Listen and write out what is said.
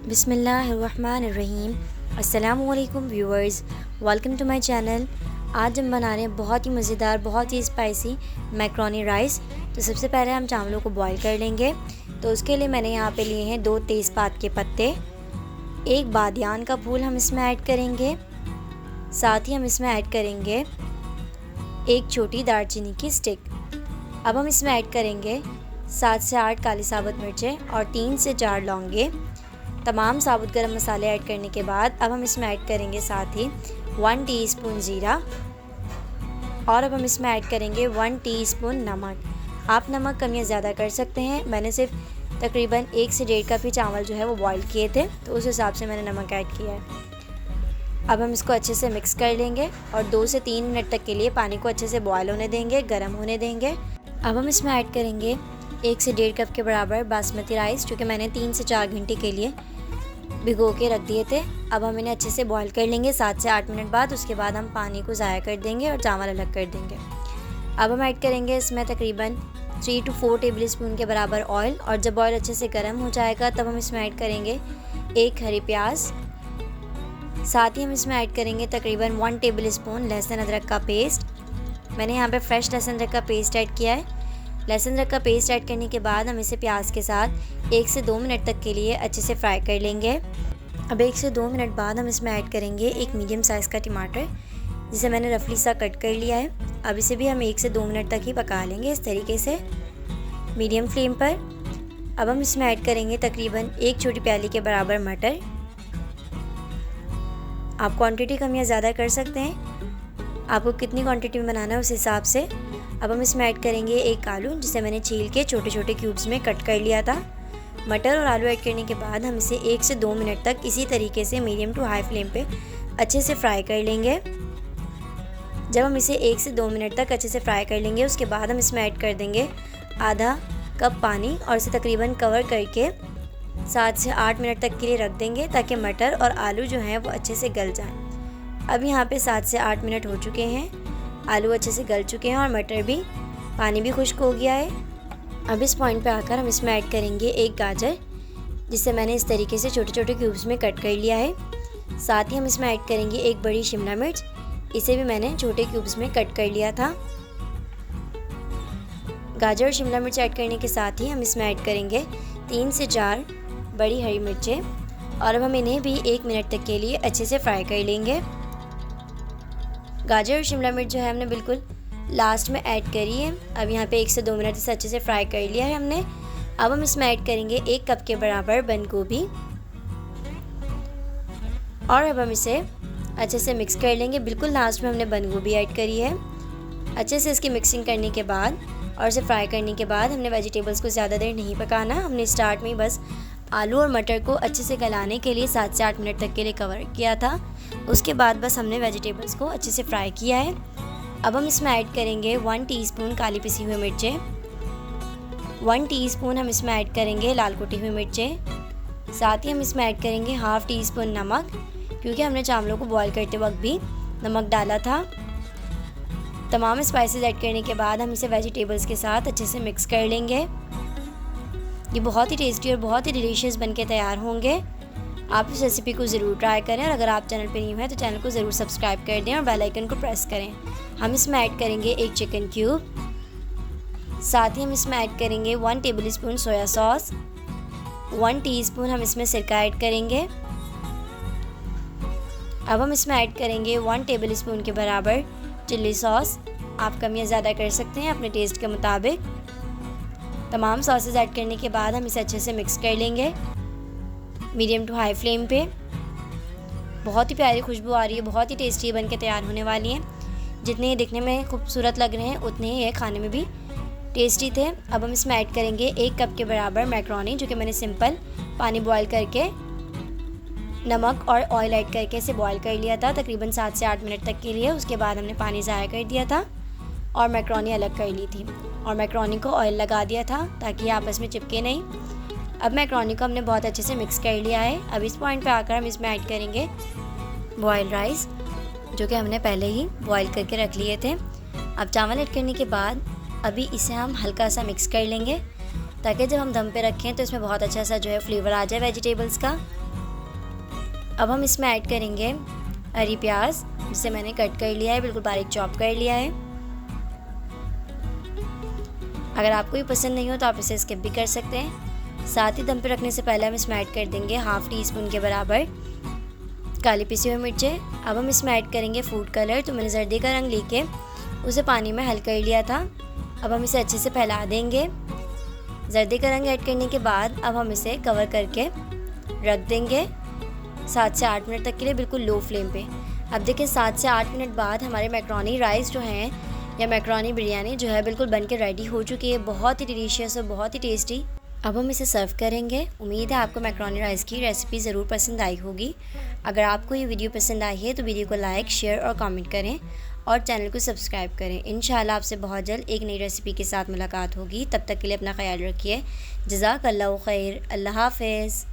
बिस्मिल्लाहिर्रहमानिर्रहीम। अस्सलामुअलैकुम viewers, welcome to my channel. आज हम बना रहे हैं बहुत ही मज़ेदार, बहुत ही स्पाइसी मैक्रोनी राइस। तो सबसे पहले हम चावलों को बॉईल कर लेंगे। तो उसके लिए मैंने यहाँ पे लिए हैं 2 तेज़पात के पत्ते, 1 बादियान का फूल हम इसमें ऐड करेंगे। साथ ही हम इसमें ऐड करेंगे 1 छोटी दालचीनी की स्टिक। अब हम इसमें ऐड करेंगे 7 से 8 काली साबुत मिर्चें और 3 से 4 लौंगे। तमाम साबुत गरम मसाले ऐड करने के बाद अब हम इसमें ऐड करेंगे साथ ही 1 टीस्पून ज़ीरा और अब हम इसमें ऐड करेंगे 1 टीस्पून नमक। आप नमक कम या ज़्यादा कर सकते हैं। मैंने सिर्फ तकरीबन 1 से 1.5 कप ही चावल जो है वो बॉईल किए थे, तो उस हिसाब से मैंने नमक ऐड किया है। अब हम इसको अच्छे से मिक्स कर लेंगे और 2 से 3 मिनट तक के लिए पानी को अच्छे से बॉयल होने देंगे, गर्म होने देंगे। अब हम इसमें ऐड करेंगे 1 से 1.5 कप के बराबर बासमती राइस, जो कि मैंने 3 से 4 घंटे के लिए भिगो के रख दिए थे। अब हम इन्हें अच्छे से बॉईल कर लेंगे 7 से 8 मिनट बाद। उसके बाद हम पानी को ज़ाया कर देंगे और चावल अलग कर देंगे। अब हम ऐड करेंगे इसमें तकरीबन 3 to 4 टेबल स्पून के बराबर ऑयल, और जब ऑयल अच्छे से गर्म हो जाएगा तब हम इसमें ऐड करेंगे 1 हरी प्याज। साथ ही हम इसमें ऐड करेंगे तकरीबन 1 टेबल स्पून लहसुन अदरक का पेस्ट। मैंने यहाँ पे फ्रेश लहसुन अदरक का पेस्ट ऐड किया है। लहसुन अदरक का पेस्ट ऐड करने के बाद हम इसे प्याज के साथ 1 से 2 मिनट तक के लिए अच्छे से फ्राई कर लेंगे। अब 1 से 2 मिनट बाद हम इसमें ऐड करेंगे 1 मीडियम साइज़ का टमाटर, जिसे मैंने रफली सा कट कर लिया है। अब इसे भी हम 1 से 2 मिनट तक ही पका लेंगे इस तरीके से मीडियम फ्लेम पर। अब हम इसमें ऐड करेंगे तकरीबन 1 छोटी प्याली के बराबर मटर। आप क्वांटिटी कम या ज़्यादा कर सकते हैं, आपको कितनी क्वांटिटी में बनाना है उस हिसाब से। अब हम इसमें ऐड करेंगे 1 आलू, जिसे मैंने छील के छोटे छोटे क्यूब्स में कट कर लिया था। मटर और आलू ऐड करने के बाद हम इसे 1 से 2 मिनट तक इसी तरीके से मीडियम टू हाई फ्लेम पे अच्छे से फ्राई कर लेंगे। जब हम इसे 1 से 2 मिनट तक अच्छे से फ्राई कर लेंगे, उसके बाद हम इसमें ऐड कर देंगे आधा कप पानी और इसे तकरीबन कवर करके 7 से 8 मिनट तक के लिए रख देंगे, ताकि मटर और आलू जो हैं वो अच्छे से गल जाएँ। अब यहाँ पे 7 से 8 मिनट हो चुके हैं, आलू अच्छे से गल चुके हैं और मटर भी, पानी भी खुश्क हो गया है। अब इस पॉइंट पे आकर हम इसमें ऐड करेंगे 1 गाजर, जिसे मैंने इस तरीके से छोटे छोटे क्यूब्स में कट कर लिया है। साथ ही हम इसमें ऐड करेंगे 1 बड़ी शिमला मिर्च, इसे भी मैंने छोटे क्यूब्स में कट कर लिया था। गाजर और शिमला मिर्च ऐड करने के साथ ही हम इसमें ऐड करेंगे 3 से 4 बड़ी हरी मिर्चें, और अब हम इन्हें भी 1 मिनट तक के लिए अच्छे से फ्राई कर लेंगे। गाजर और शिमला मिर्च जो है हमने बिल्कुल लास्ट में ऐड करी है। अब यहाँ पे 1 से 2 मिनट इसे अच्छे से फ्राई कर लिया है हमने। अब हम इसमें ऐड करेंगे 1 कप के बराबर बंद गोभी, और अब हम इसे अच्छे से मिक्स कर लेंगे। बिल्कुल लास्ट में हमने बंद गोभी ऐड करी है। अच्छे से इसकी मिक्सिंग करने के बाद और इसे फ्राई करने के बाद हमने वेजिटेबल्स को ज़्यादा देर नहीं पकाना। हमने स्टार्ट में बस आलू और मटर को अच्छे से गलाने के लिए 7 से 8 मिनट तक के लिए कवर किया था। उसके बाद बस हमने वेजिटेबल्स को अच्छे से फ्राई किया है। अब हम इसमें ऐड करेंगे 1 टीस्पून काली पिसी हुई मिर्चें, 1 टीस्पून हम इसमें ऐड करेंगे लाल कुटी हुई मिर्चें। साथ ही हम इसमें ऐड करेंगे हाफ़ टी स्पून नमक, क्योंकि हमने चावलों को बॉईल करते वक्त भी नमक डाला था। तमाम स्पाइसेस ऐड करने के बाद हम इसे वेजिटेबल्स के साथ अच्छे से मिक्स कर लेंगे। ये बहुत ही टेस्टी और बहुत ही डिलीशियस बनके तैयार होंगे। आप इस रेसिपी को ज़रूर ट्राई करें, और अगर आप चैनल पर न्यू हैं तो चैनल को ज़रूर सब्सक्राइब कर दें और बेल आइकन को प्रेस करें। हम इसमें ऐड करेंगे 1 चिकन क्यूब। साथ ही हम इसमें ऐड करेंगे 1 table spoon soya sauce, 1 teaspoon हम इसमें सिरका ऐड करेंगे। अब हम इसमें ऐड करेंगे 1 टेबल स्पून के बराबर चिल्ली सॉस। आप कम या ज़्यादा कर सकते हैं अपने टेस्ट के मुताबिक। तमाम सॉसेस ऐड करने के बाद हम इसे अच्छे से मिक्स कर लेंगे मीडियम टू हाई फ्लेम पे। बहुत ही प्यारी खुशबू आ रही है, बहुत ही टेस्टी बन के तैयार होने वाली हैं। जितने ये दिखने में खूबसूरत लग रहे हैं, उतने ही ये खाने में भी टेस्टी थे। अब हम इसमें ऐड करेंगे 1 कप के बराबर मैक्रोनी, जो कि मैंने सिंपल पानी बॉयल करके नमक और ऑयल ऐड करके इसे बॉयल कर लिया था तकरीबन 7 से 8 मिनट तक के लिए। उसके बाद हमने पानी ज़ाया कर दिया था और मैक्रोनी अलग कर ली थी, और मैक्रोनी को ऑयल लगा दिया था ताकि आपस में चिपके नहीं। अब मैक्रोनी को हमने बहुत अच्छे से मिक्स कर लिया है। अब इस पॉइंट पे आकर हम इसमें ऐड करेंगे बॉयल राइस, जो कि हमने पहले ही बॉयल करके रख लिए थे। अब चावल ऐड करने के बाद अभी इसे हम हल्का सा मिक्स कर लेंगे, ताकि जब हम दम पे रखें तो इसमें बहुत अच्छा सा जो है फ्लेवर आ जाए वेजिटेबल्स का। अब हम इसमें ऐड करेंगे हरी प्याज, जिसे मैंने कट कर लिया है, बिल्कुल बारीक चॉप कर लिया है। अगर आपको ये पसंद नहीं हो तो आप इसे स्किप भी कर सकते हैं। साथ ही दम पे रखने से पहले हम इसमें ऐड कर देंगे हाफ़ टी स्पून के बराबर काली पिसी हुई मिर्चें। अब हम इसमें ऐड करेंगे फूड कलर। तो मैंने जर्दी का रंग लेके उसे पानी में हल कर लिया था। अब हम इसे अच्छे से फैला देंगे। जर्दी का रंग ऐड करने के बाद अब हम इसे कवर करके रख देंगे 7 से 8 मिनट तक के लिए, बिल्कुल लो फ्लेम पे। अब देखिए 7 से 8 मिनट बाद हमारे मैक्रोनी राइस जो हैं या मैक्रोनी बिरयानी जो है बिल्कुल बन के रेडी हो चुकी है। बहुत ही डिलीशियस और बहुत ही टेस्टी। अब हम इसे सर्व करेंगे। उम्मीद है आपको मैक्रोनी राइस की रेसिपी ज़रूर पसंद आई होगी। अगर आपको ये वीडियो पसंद आई है तो वीडियो को लाइक, शेयर और कमेंट करें और चैनल को सब्सक्राइब करें। इंशाल्लाह आपसे बहुत जल्द एक नई रेसिपी के साथ मुलाकात होगी। तब तक के लिए अपना ख्याल रखिए। जज़ाकल्लाहु खैर। अल्लाह हाफ़िज़।